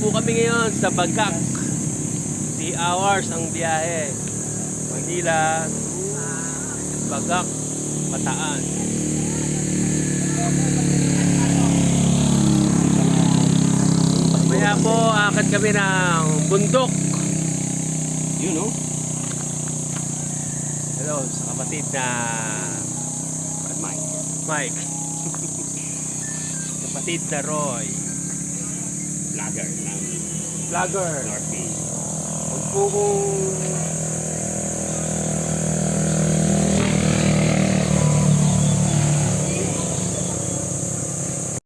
po kami ngayon sa Bagak. 3 hours ang biyahe. Manila to Bagak, Bataan. Mamaya po, akit kami ng bundok. You know? Hello, sa kapatid na Mike. Mike. Kapatid na Roy. Vlogger ng Vlogger. Northeast. Huwag po kong